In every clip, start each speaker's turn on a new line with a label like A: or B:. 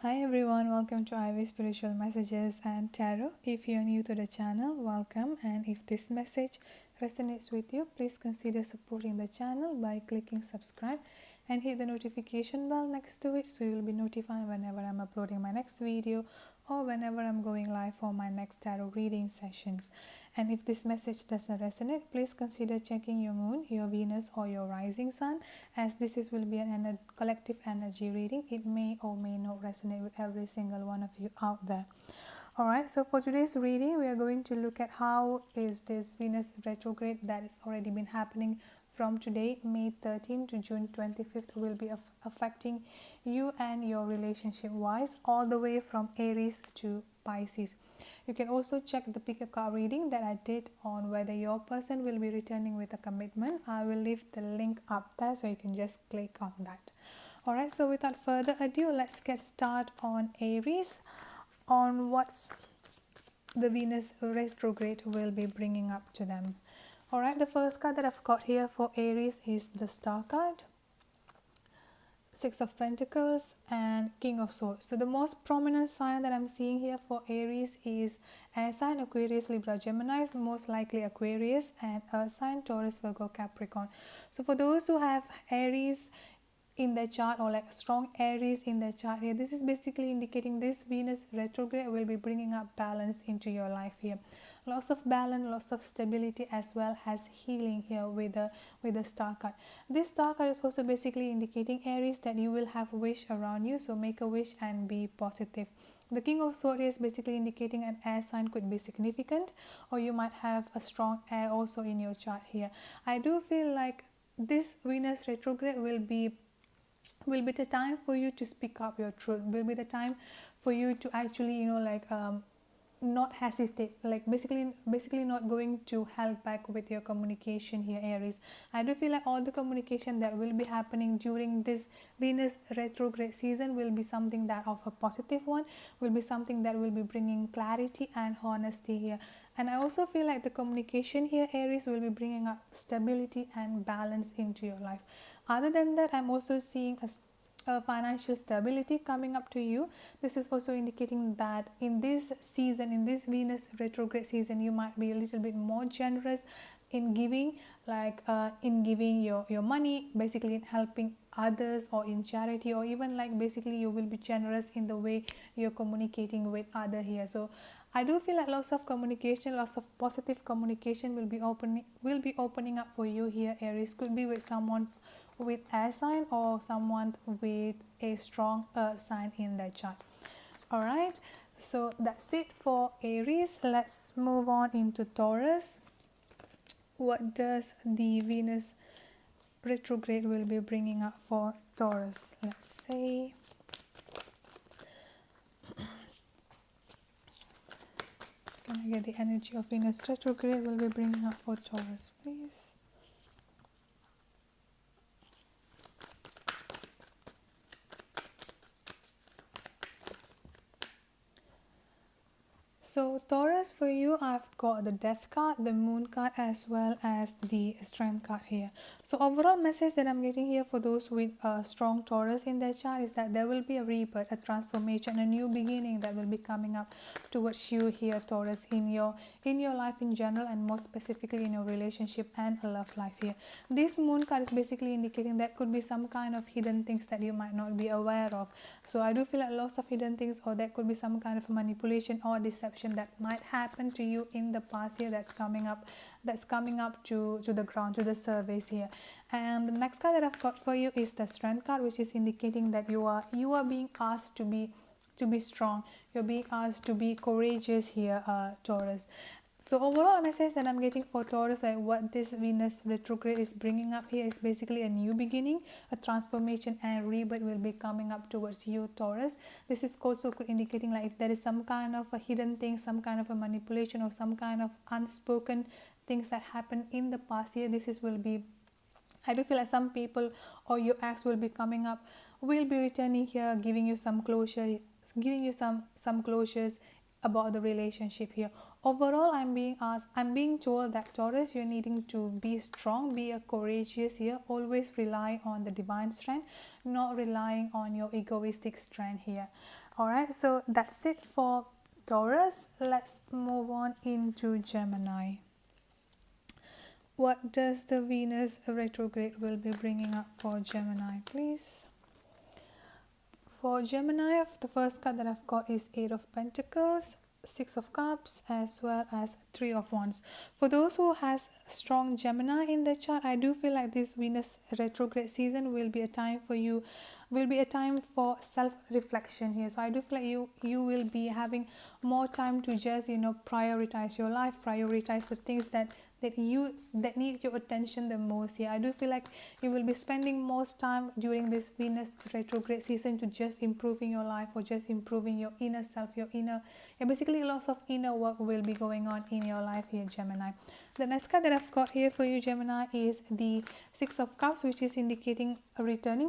A: Hi everyone, welcome to Ivy Spiritual Messages and Tarot. If you're new to the channel, welcome, and if this message resonates with you, please consider supporting the channel by clicking subscribe and hit the notification bell next to it so you'll be notified whenever I'm uploading my next video or whenever I'm going live for my next tarot reading sessions. And if this message doesn't resonate, please consider checking your moon, your Venus or your rising sun, as this will be a collective energy reading. It may or may not resonate with every single one of you out there. Alright, so for today's reading, we are going to look at how is this Venus retrograde that has already been happening from today, May 13 to June 25th, will be affecting you and your relationship wise, all the way from Aries to Pisces. You can also check the pick a card reading that I did on whether your person will be returning with a commitment. I will leave the link up there so you can just click on that. Alright, so without further ado, let's get started on Aries, on what's the Venus retrograde will be bringing up to them. Alright, the first card that I've got here for Aries is the Star card, Six of Pentacles and King of Swords. So the most prominent sign that I'm seeing here for Aries is air sign, Aquarius, Libra, Gemini, most likely Aquarius, and earth sign, Taurus, Virgo, Capricorn. So for those who have Aries in their chart, or like strong Aries in their chart here, this is basically indicating this Venus retrograde will be bringing up balance into your life here. Loss of balance, loss of stability, as well as healing here with the Star card. This Star card is also basically indicating Aries that you will have wish around you, so make a wish and be positive. The King of Swords is basically indicating an air sign could be significant, or you might have a strong air also in your chart here. I do feel like this Venus retrograde will be the time for you to speak up your truth, will be the time for you to actually not hesitate, like basically not going to held back with your communication here, Aries. I do feel like all the communication that will be happening during this Venus retrograde season will be something that of a positive one, will be something that will be bringing clarity and honesty here. And I also feel like the communication here, Aries, will be bringing up stability and balance into your life. Other than that, I'm also seeing a financial stability coming up to you. This is also indicating that in this season, in this Venus retrograde season, you might be a little bit more generous in giving, in giving your money, basically in helping others, or in charity, or even like basically you will be generous in the way you're communicating with other here. So I do feel like lots of communication, lots of positive communication will be opening up for you here, Aries. Could be with someone with air sign or someone with a strong earth sign in their chart. All right, so that's it for Aries. Let's move on into Taurus. What does the Venus retrograde will be bringing up for Taurus? Let's say can I get the energy of Venus retrograde will be bringing up for Taurus, please? So Taurus, for you, I've got the Death card, the Moon card, as well as the Strength card here. So overall message that I'm getting here for those with a strong Taurus in their chart is that there will be a rebirth, a transformation, a new beginning that will be coming up towards you here, Taurus, in your life in general, and more specifically in your relationship and love life here. This Moon card is basically indicating that could be some kind of hidden things that you might not be aware of. So I do feel like lots of hidden things, or there could be some kind of manipulation or deception that might happen to you in the past year that's coming up to the ground, to the surface here. And the next card that I've got for you is the Strength card, which is indicating that you are being asked to be strong. You're being asked to be courageous here, Taurus. So overall message that I'm getting for Taurus, like what this Venus retrograde is bringing up here, is basically a new beginning, a transformation and rebirth will be coming up towards you, Taurus. This is also indicating like if there is some kind of a hidden thing, some kind of a manipulation, or some kind of unspoken things that happened in the past year, will be, I do feel like some people or your ex will be coming up, will be returning here, giving you some closure, giving you some closures about the relationship here. Overall, I'm being told that Taurus, you're needing to be strong, be a courageous here, always rely on the divine strength, not relying on your egoistic strength here. Alright, so that's it for Taurus. Let's move on into Gemini. What does the Venus retrograde will be bringing up for Gemini, please? For Gemini, the first card that I've got is Eight of Pentacles, Six of Cups, as well as Three of Wands. For those who has strong Gemini in the chart, I do feel like this Venus retrograde season will be a time for you, will be a time for self-reflection here. So I do feel like you will be having more time to just, you know, prioritize your life, prioritize the things that need your attention the most here. I do feel like you will be spending most time during this Venus retrograde season to just improving your life, or just improving your inner self, your inner, basically lots of inner work will be going on in your life here, Gemini. The next card that I've got here for you, Gemini, is the Six of Cups, which is indicating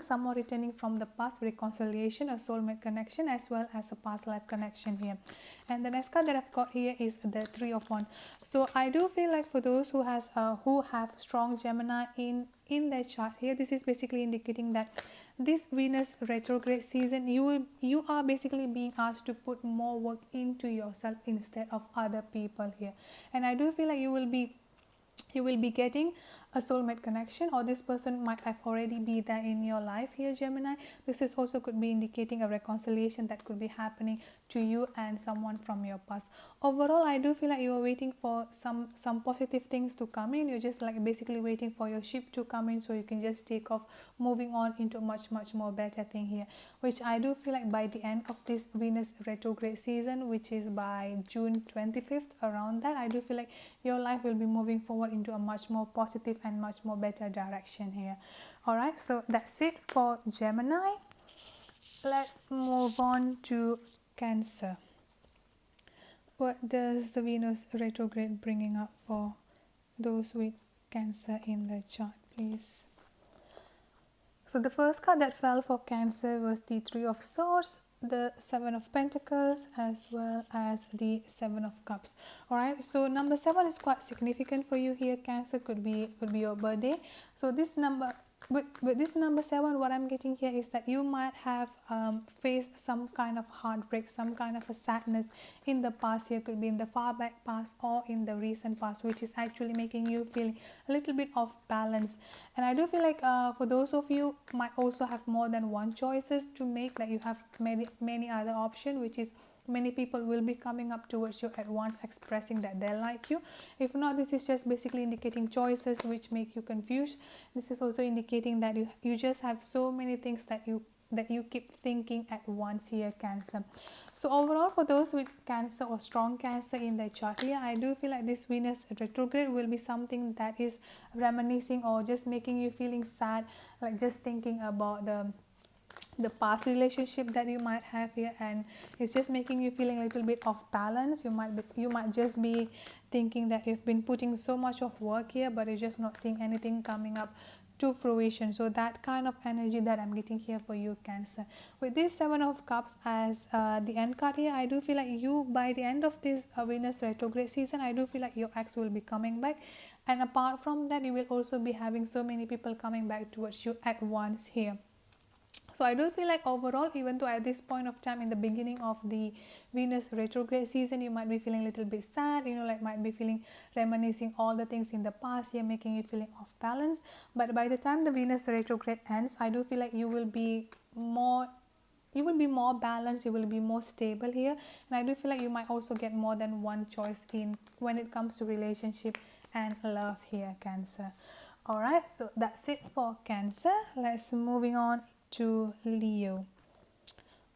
A: someone returning from the past, reconciliation, a soulmate connection, as well as a past life connection here. And the next card that I've got here is the Three of Wands. So I do feel like for those who have strong Gemini in their chart here, this is basically indicating that this Venus retrograde season, you are basically being asked to put more work into yourself instead of other people here. And I do feel like you will be getting a soulmate connection, or this person might have already be there in your life here, Gemini. This is also could be indicating a reconciliation that could be happening to you and someone from your past. Overall, I do feel like you're waiting for some positive things to come in. You're just like basically waiting for your ship to come in so you can just take off, moving on into much more better thing here, which I do feel like by the end of this Venus retrograde season, which is by June 25th, around that, I do feel like your life will be moving forward into a much more positive and much more better direction here. All right, so that's it for Gemini. Let's move on to Cancer. What does the Venus retrograde bringing up for those with Cancer in the chart, please? So the first card that fell for Cancer was the Three of Swords, the Seven of Pentacles, as well as the Seven of Cups. All right, so number 7 is quite significant for you here, Cancer. Could be your birthday. So this number, with this number 7, what I'm getting here is that you might have faced some kind of heartbreak, some kind of a sadness in the past here. Could be in the far back past or in the recent past, which is actually making you feel a little bit off balance. And I do feel like for those of you might also have more than one choices to make, like you have many other options, which is many people will be coming up towards you at once, expressing that they like you. If not, this is just basically indicating choices which make you confused. This is also indicating that you just have so many things that you keep thinking at once here, Cancer. So overall, for those with Cancer or strong Cancer in their chart here, I do feel like this Venus retrograde will be something that is reminiscing or just making you feeling sad, like just thinking about the past relationship that you might have here, and it's just making you feeling a little bit off balance. You might just be thinking that you've been putting so much of work here, but you're just not seeing anything coming up to fruition. So that kind of energy that I'm getting here for you, Cancer. With this Seven of Cups as the end card here, I do feel like you, by the end of this Venus retrograde season, I do feel like your ex will be coming back. And apart from that, you will also be having so many people coming back towards you at once here. So I do feel like overall, even though at this point of time in the beginning of the Venus retrograde season, you might be feeling a little bit sad, you know, like might be feeling reminiscing all the things in the past here, making you feeling off balance. But by the time the Venus retrograde ends, I do feel like you will be more balanced, you will be more stable here. And I do feel like you might also get more than one choice in when it comes to relationship and love here, Cancer. All right, so that's it for Cancer. Let's moving on to Leo.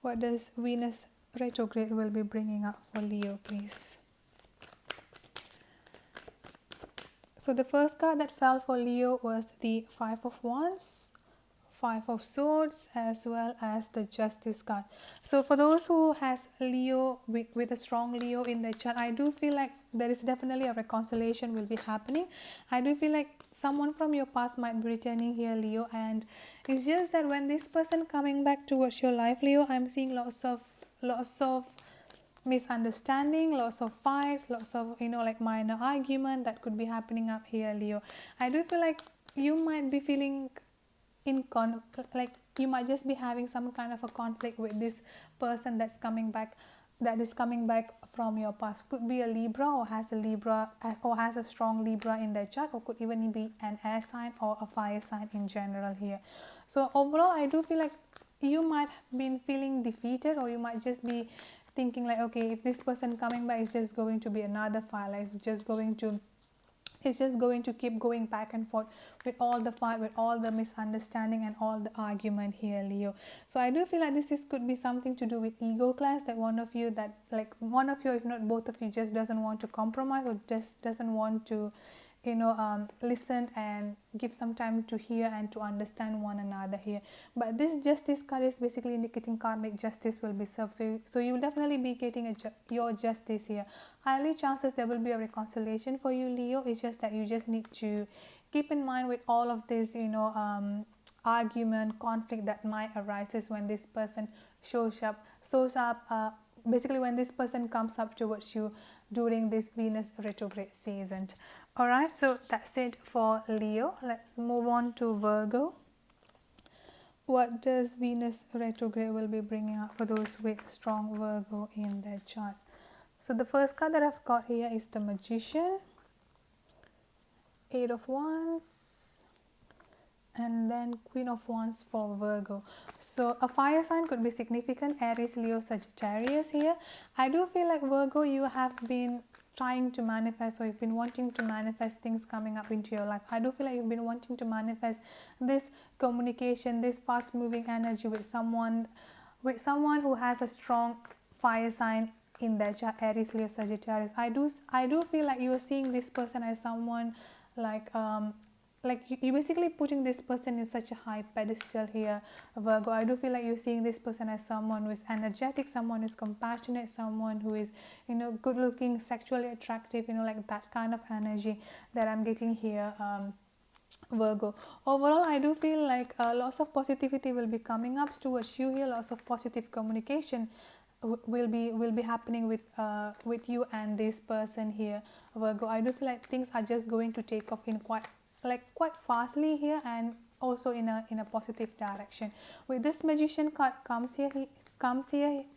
A: What does Venus retrograde will be bringing up for Leo, please? So the first card that fell for Leo was the Five of Wands, Five of Swords, as well as the Justice card. So for those who has Leo with a strong Leo in their chart, I do feel like there is definitely a reconciliation will be happening. I do feel like someone from your past might be returning here, Leo, and it's just that when this person coming back towards your life, Leo, I'm seeing lots of misunderstanding, lots of fights, lots of, you know, like minor argument that could be happening up here, Leo. I do feel like you might be feeling like you might just be having some kind of a conflict with this person that is coming back from your past. Could be a Libra, or has a strong Libra in their chart, or could even be an air sign or a fire sign in general here. So overall, I do feel like you might have been feeling defeated, or you might just be thinking like, okay, if this person coming back is just going to be another fire, like it's just going to keep going back and forth with all the fight, with all the misunderstanding and all the argument here, Leo. So I do feel like this could be something to do with ego clash, that one of you, if not both of you, just doesn't want to compromise, or just doesn't want to listen and give some time to hear and to understand one another here. But this justice card is basically indicating karmic justice will be served, so you will definitely be getting your justice here. Highly chances there will be a reconciliation for you, Leo. It's just that you just need to keep in mind with all of this argument, conflict that might arise when this person shows up basically when this person comes up towards you during this Venus retrograde season. Alright, so that's it for Leo. Let's move on to Virgo. What does Venus retrograde will be bringing up for those with strong Virgo in their chart? So the first card that I've got here is the Magician, 8 of Wands, and then Queen of Wands for Virgo. So a fire sign could be significant, Aries, Leo, Sagittarius here. I do feel like Virgo, you have been trying to manifest, or you've been wanting to manifest things coming up into your life. I do feel like you've been wanting to manifest this communication, this fast moving energy with someone who has a strong fire sign in their chart, Aries, Leo, Sagittarius. I do feel like you are seeing this person as someone like you basically putting this person in such a high pedestal here, Virgo. I do feel like you're seeing this person as someone who is energetic, someone who is compassionate, someone who is good looking, sexually attractive, like that kind of energy that I'm getting here, Virgo. Overall, I do feel like lots of positivity will be coming up towards you here. Lots of positive communication will be happening with you and this person here, Virgo. I do feel like things are just going to take off in quite fastly here, and also in a positive direction. With this Magician card comes here,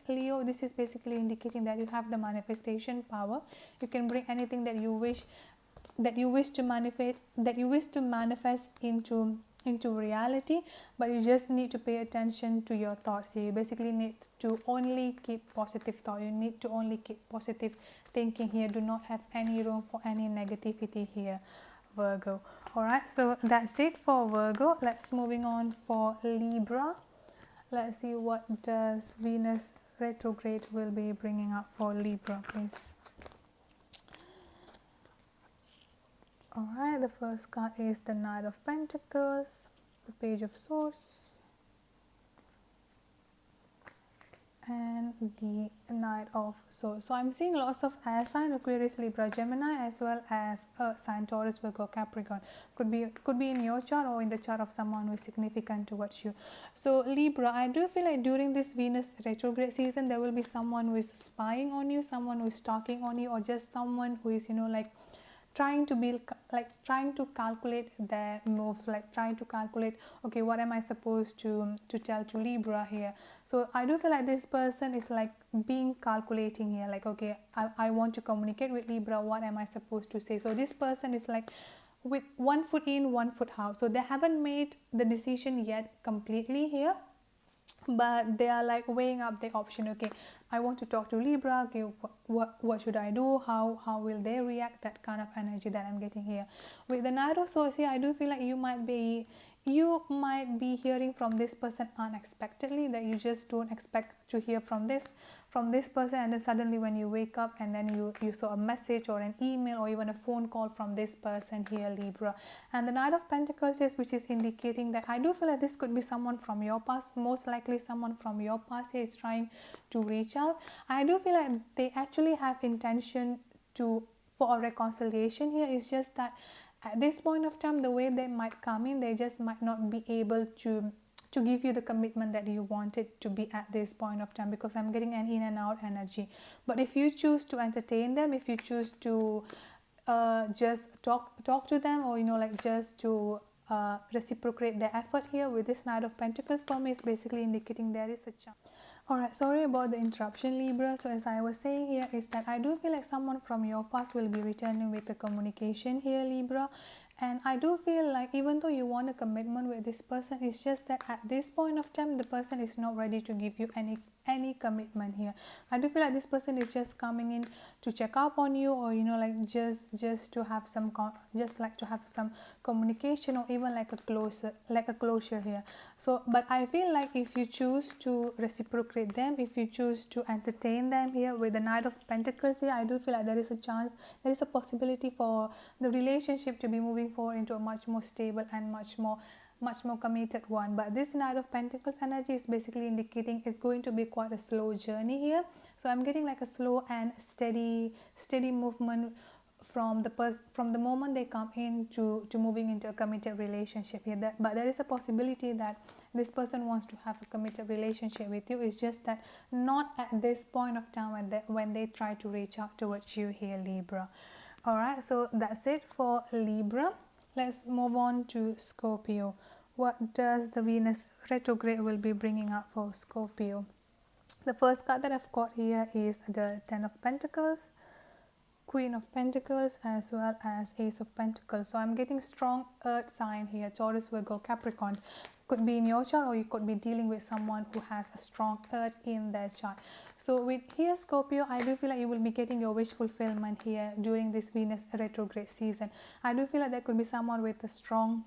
A: Leo. This is basically indicating that you have the manifestation power. You can bring anything that you wish to manifest into reality, but you just need to pay attention to your thoughts here. You basically need to only keep positive thought. You need to only keep positive thinking here. Do not have any room for any negativity here, Virgo. Alright, so that's it for Virgo. Let's moving on for Libra. Let's see what does Venus retrograde will be bringing up for Libra, please. Alright, the first card is the Knight of Pentacles, the Page of Swords, and the Knight of Swords. So I'm seeing lots of air sign, Aquarius, Libra, Gemini, as well as sign Taurus, Virgo, Capricorn. Could be in your chart or in the chart of someone who is significant towards you. So Libra, I do feel like during this Venus retrograde season, there will be someone who is spying on you, someone who is stalking on you, or just someone who is trying to calculate their moves, trying to calculate, okay, what am I supposed to tell to Libra here. So I do feel like this person is being calculating here, okay, I want to communicate with Libra, what am I supposed to say. So this person is with one foot in, one foot out. So they haven't made the decision yet completely here, but they are weighing up the option. Okay, I want to talk to Libra. Okay, what should I do? How will they react? That kind of energy that I'm getting here. With the Knight of Swords here, I do feel like you might be hearing from this person unexpectedly, that you just don't expect to hear from this person, and then suddenly when you wake up and then you saw a message or an email or even a phone call from this person here, Libra. And the Knight of Pentacles is, which is indicating that I do feel like this could be someone from your past. Most likely someone from your past here is trying to reach out. I do feel like they actually have intention for a reconciliation here. It's just that at this point of time, the way they might come in, they just might not be able to give you the commitment that you wanted to be at this point of time, because I'm getting an in and out energy. But if you choose to entertain them, if you choose to just talk to them, or just to reciprocate their effort here. With this Knight of Pentacles, for me, is basically indicating there is a chance. Alright, sorry about the interruption, Libra. So as I was saying here is that I do feel like someone from your past will be returning with the communication here, Libra. And I do feel like even though you want a commitment with this person, it's just that at this point of time, the person is not ready to give you any commitment here. I do feel like this person is just coming in to check up on you, or you know, like just to have some communication, or even like a closure here. So but I feel like if you choose to reciprocate them, if you choose to entertain them here with the Knight of Pentacles here, I do feel like there is a chance, there is a possibility for the relationship to be moving forward into a much more stable and much more committed one. But this Knight of Pentacles energy is basically indicating it's going to be quite a slow journey here. So I'm getting like a slow and steady movement from the moment they come in to moving into a committed relationship here. But there is a possibility that this person wants to have a committed relationship with you. It's just that not at this point of time when they try to reach out towards you here, Libra. Alright, so that's it for Libra. Let's move on to Scorpio. What does the Venus retrograde will be bringing up for Scorpio? The first card that I've got here is the Ten of Pentacles, Queen of Pentacles, as well as Ace of Pentacles. So I'm getting strong earth sign here, Taurus, Virgo, Capricorn. Could be in your chart, or you could be dealing with someone who has a strong earth in their chart. So with here Scorpio, I do feel like you will be getting your wish fulfillment here during this Venus retrograde season. I do feel like there could be someone with a strong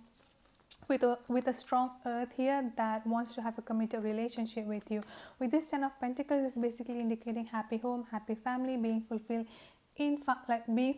A: earth here that wants to have a committed relationship with you. With this Ten of Pentacles, is basically indicating happy home, happy family, being fulfilled being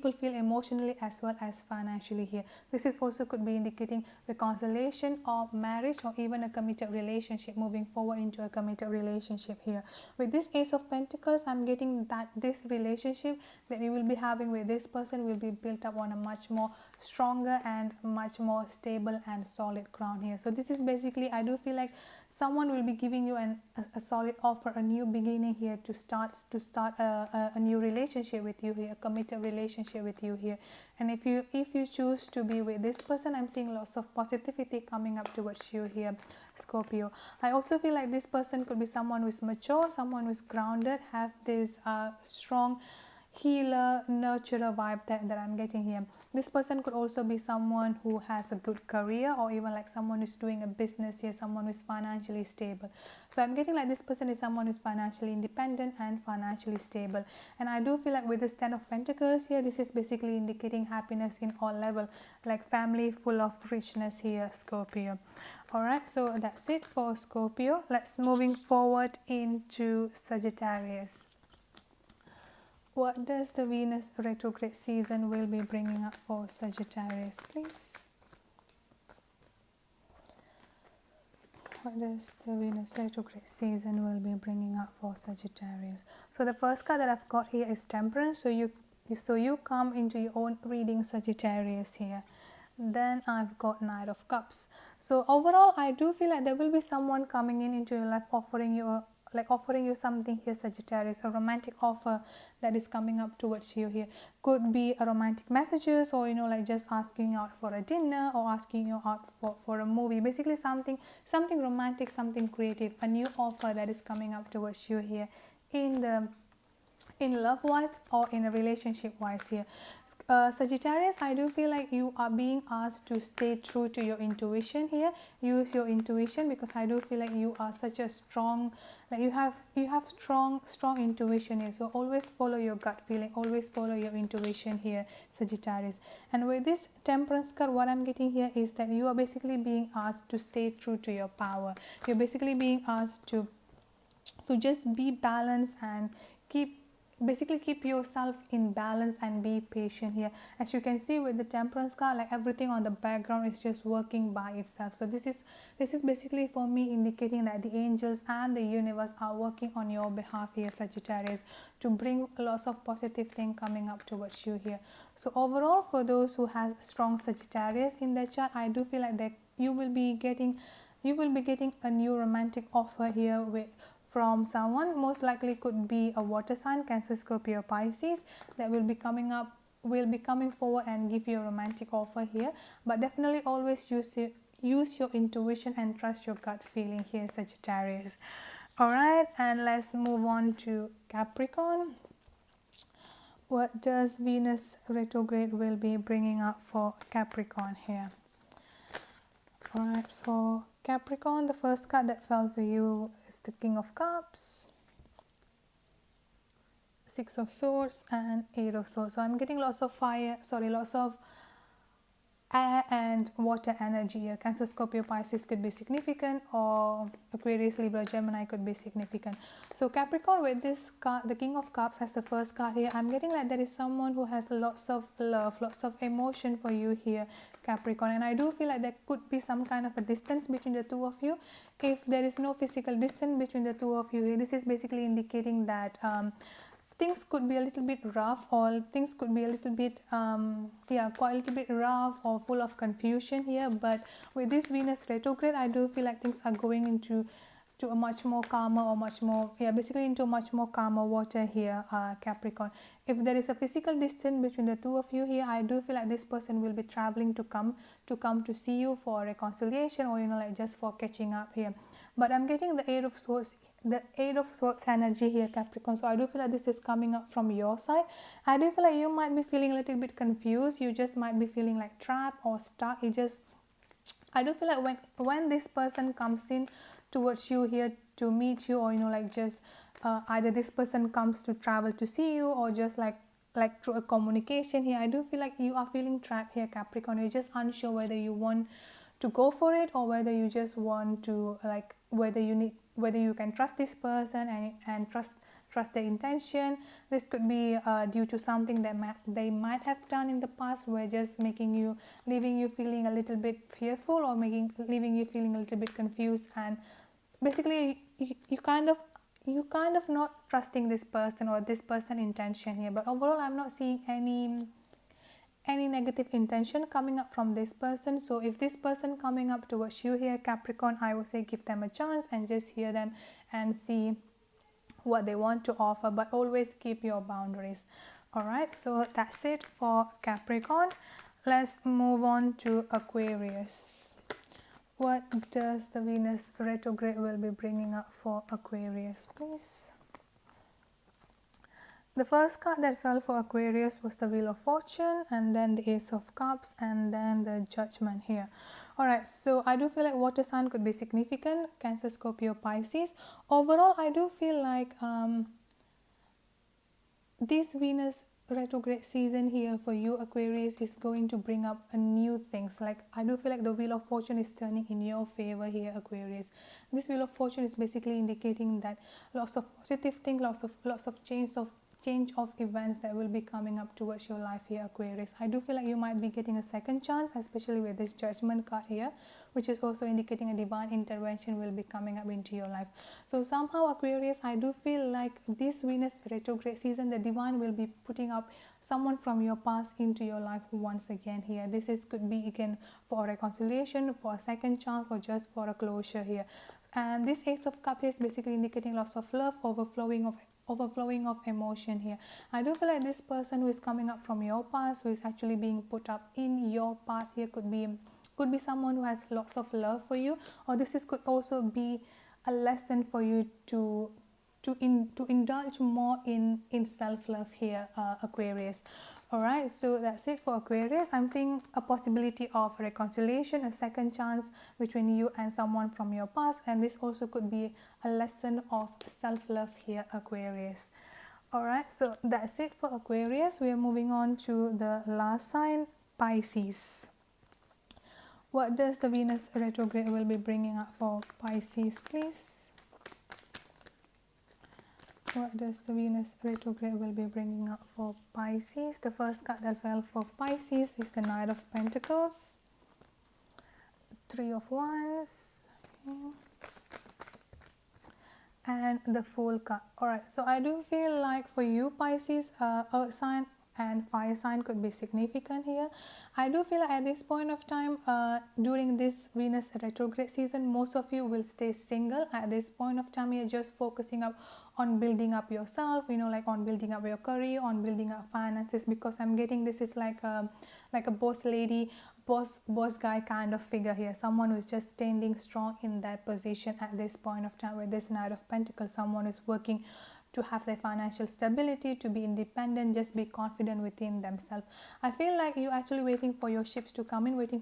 A: fulfilled emotionally as well as financially here. This is also could be indicating reconciliation or marriage, or even a committed relationship, moving forward into a committed relationship here. With this Ace of Pentacles, I'm getting that this relationship that you will be having with this person will be built up on a much more stronger and much more stable and solid ground here. So this is basically, I do feel like someone will be giving you a solid offer, a new beginning here, to start a new relationship with you here, a committed relationship with you here. And if you choose to be with this person, I'm seeing lots of positivity coming up towards you here, Scorpio. I also feel like this person could be someone who is mature, someone who is grounded, have this strong healer, nurturer vibe that I'm getting here. This person could also be someone who has a good career, or even like someone who's doing a business here, someone who's financially stable. So I'm getting like this person is someone who's financially independent and financially stable. And I do feel like with this Ten of Pentacles here, this is basically indicating happiness in all level, like family full of richness here, Scorpio. Alright, so that's it for Scorpio. Let's moving forward into Sagittarius. What does the Venus retrograde season will be bringing up for Sagittarius, please? What does the Venus retrograde season will be bringing up for Sagittarius? So the first card that I've got here is Temperance. So you come into your own reading, Sagittarius here. Then I've got Knight of Cups. So overall, I do feel like there will be someone coming into your life offering you something here, Sagittarius, a romantic offer that is coming up towards you here. Could be a romantic messages, or you know, like just asking you out for a dinner, or asking you out for a movie. Basically something romantic, something creative, a new offer that is coming up towards you here in love wise or in a relationship wise here. Sagittarius, I do feel like you are being asked to stay true to your intuition here. Use your intuition, because I do feel like you are such a strong, like you have strong intuition here. So always follow your gut feeling, always follow your intuition here, Sagittarius. And with this Temperance card, what I'm getting here is that you are basically being asked to stay true to your power. You're basically being asked to just be balanced and keep yourself in balance and be patient here. As you can see with the Temperance card, like everything on the background is just working by itself. So this is basically for me indicating that the angels and the universe are working on your behalf here, Sagittarius, to bring lots of positive thing coming up towards you here. So overall, for those who have strong Sagittarius in their chart, I do feel like that you will be getting a new romantic offer here from someone. Most likely could be a water sign, Cancer, Scorpio, Pisces, that will be coming forward and give you a romantic offer here. But definitely always use use your intuition and trust your gut feeling here, Sagittarius. All right, and let's move on to Capricorn. What does Venus retrograde will be bringing up for Capricorn here? All right, for Capricorn, the first card that fell for you is the King of Cups, Six of Swords, and Eight of Swords. So I'm getting lots of lots of air and water energy here. Cancer, Scorpio, Pisces could be significant, or Aquarius, Libra, Gemini could be significant. So Capricorn, with this card, the King of Cups as the first card here, I'm getting like there is someone who has lots of love, lots of emotion for you here, Capricorn. And I do feel like there could be some kind of a distance between the two of you. If there is no physical distance between the two of you, this is basically indicating that things could be a little bit rough, or things could be a little bit quite a little bit rough or full of confusion here. But with this Venus retrograde, I do feel like things are going into a much more calmer, or much more basically into much more calmer water here, Capricorn. If there is a physical distance between the two of you here, I do feel like this person will be traveling to come to see you for reconciliation, or like just for catching up here. But I'm getting the Eight of Swords energy here, Capricorn. So I do feel like this is coming up from your side. I do feel like you might be feeling a little bit confused. You just might be feeling like trapped or stuck. I do feel like when this person comes in towards you here to meet you, or like just either this person comes to travel to see you, or just like through a communication here, I do feel like you are feeling trapped here, Capricorn. You're just unsure whether you want to go for it, or whether you just want to whether you can trust this person and trust their intention. This could be due to something that they might have done in the past, where just leaving you feeling a little bit fearful, or leaving you feeling a little bit confused, and basically you kind of not trusting this person or this person intention here. But overall, I'm not seeing any negative intention coming up from this person. So if this person coming up towards you here, Capricorn, I would say give them a chance and just hear them and see what they want to offer, but always keep your boundaries. All right, so that's it for Capricorn. Let's move on to Aquarius. What does the Venus retrograde will be bringing up for Aquarius, please? The first card that fell for Aquarius was the Wheel of Fortune, and then the Ace of Cups, and then the Judgment here. Alright, so I do feel like water sign could be significant, Cancer, Scorpio, Pisces. Overall, I do feel like this Venus retrograde season here for you, Aquarius, is going to bring up new things. Like, I do feel like the Wheel of Fortune is turning in your favor here, Aquarius. This Wheel of Fortune is basically indicating that lots of positive things, lots of change of events that will be coming up towards your life here, Aquarius. I do feel like you might be getting a second chance, especially with this Judgment card here, which is also indicating a divine intervention will be coming up into your life. So somehow, Aquarius, I do feel like this Venus retrograde season, the divine will be putting up someone from your past into your life once again here. This could be again for a reconciliation, for a second chance, or just for a closure here. And this Ace of Cups is basically indicating lots of love, overflowing of emotion here. I do feel like this person who is coming up from your past, who is actually being put up in your path here, could be someone who has lots of love for you, or could also be a lesson for you to indulge more in self-love here, Aquarius. All right, so that's it for Aquarius. I'm seeing a possibility of reconciliation, a second chance between you and someone from your past, and this also could be a lesson of self-love here, Aquarius. All right, so that's it for Aquarius. We are moving on to the last sign, Pisces. What does the Venus retrograde will be bringing up for Pisces, please? What does the Venus retrograde will be bringing up for Pisces? The first card that fell for Pisces is the Knight of Pentacles, Three of Wands, and the Fool card. Alright, so I do feel like for you, Pisces, Earth sign and fire sign could be significant here. I do feel like at this point of time, during this Venus retrograde season, most of you will stay single. At this point of time, you're just focusing on building up yourself, like on building up your career, on building up finances, because I'm getting this is like a boss lady boss guy kind of figure here, someone who is just standing strong in that position at this point of time with this Knight of Pentacles, someone who's working to have their financial stability, to be independent, just be confident within themselves. I feel like you're actually waiting for your ships to come in, waiting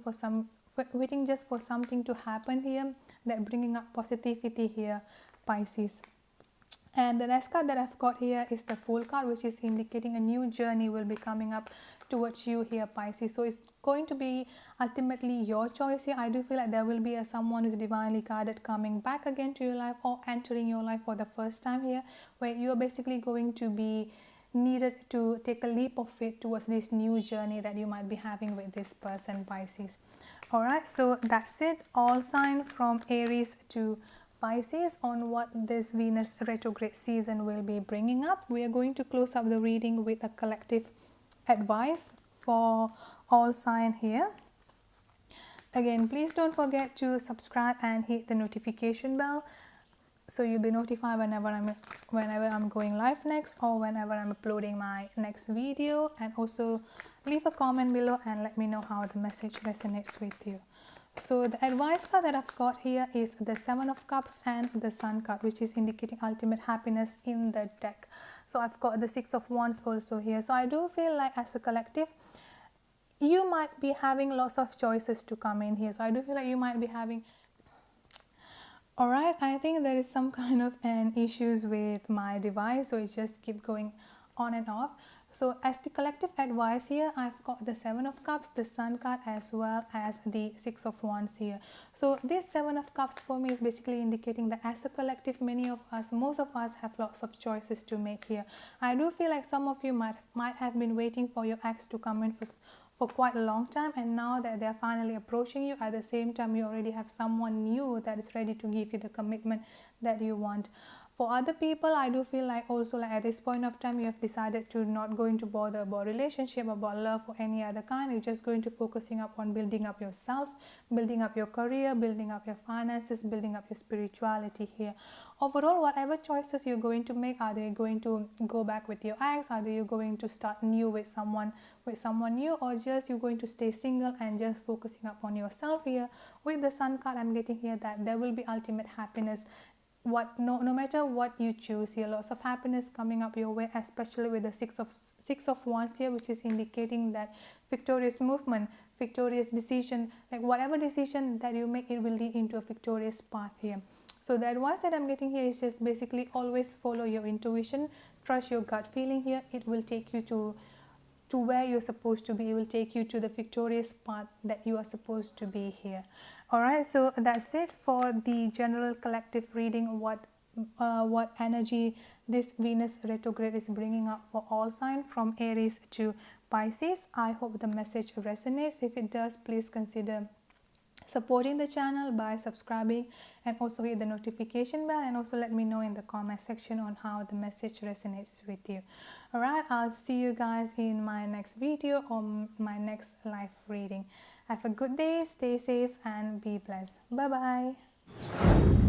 A: just for something to happen here, that bringing up positivity here, Pisces. And the next card that I've got here is the Fool card, which is indicating a new journey will be coming up towards you here, Pisces. So it's going to be ultimately your choice here. I do feel like there will be someone who's divinely guided coming back again to your life or entering your life for the first time here, where you're basically going to be needed to take a leap of faith towards this new journey that you might be having with this person, Pisces. Alright, so that's it. All sign from Aries to Pisces on what this Venus retrograde season will be bringing up. We are going to close up the reading with a collective advice for all sign here. Again, please don't forget to subscribe and hit the notification bell so you'll be notified whenever I'm going live next, or whenever I'm uploading my next video. And also leave a comment below and let me know how the message resonates with you. So the advice card that I've got here is the Seven of Cups and the Sun card, which is indicating ultimate happiness in the deck. So I've got the Six of Wands also here. So I do feel like as a collective, you might be having lots of choices to come in here. So I do feel like you might be having... Alright, I think there is some kind of an issues with my device, so it's just keep going on and off. So as the collective advice here, I've got the Seven of Cups, the Sun card, as well as the Six of Wands here. So this Seven of Cups for me is basically indicating that as a collective, most of us have lots of choices to make here. I do feel like some of you might have been waiting for your ex to come in for quite a long time, and now that they're finally approaching you, at the same time you already have someone new that is ready to give you the commitment that you want. For other people, I do feel like also like at this point of time you have decided to not going to bother about relationship, about love or any other kind. You're just going to focusing up on building up yourself, building up your career, building up your finances, building up your spirituality here. Overall, whatever choices you're going to make, are they going to go back with your ex, are you going to start new with someone new, or just you're going to stay single and just focusing up on yourself here. With the Sun card, I'm getting here that there will be ultimate happiness. No matter what you choose here, lots of happiness coming up your way, especially with the six of Wands here, which is indicating that victorious movement, victorious decision, like whatever decision that you make, it will lead into a victorious path here. So the advice that I'm getting here is just basically always follow your intuition, trust your gut feeling here. It will take you to where you're supposed to be. It will take you to the victorious path that you are supposed to be here. Alright, so that's it for the general collective reading, what energy this Venus retrograde is bringing up for all signs from Aries to Pisces. I hope the message resonates. If it does, please consider supporting the channel by subscribing and also hit the notification bell, and also let me know in the comment section on how the message resonates with you. Alright, I'll see you guys in my next video or my next live reading. Have a good day, stay safe and be blessed. Bye bye.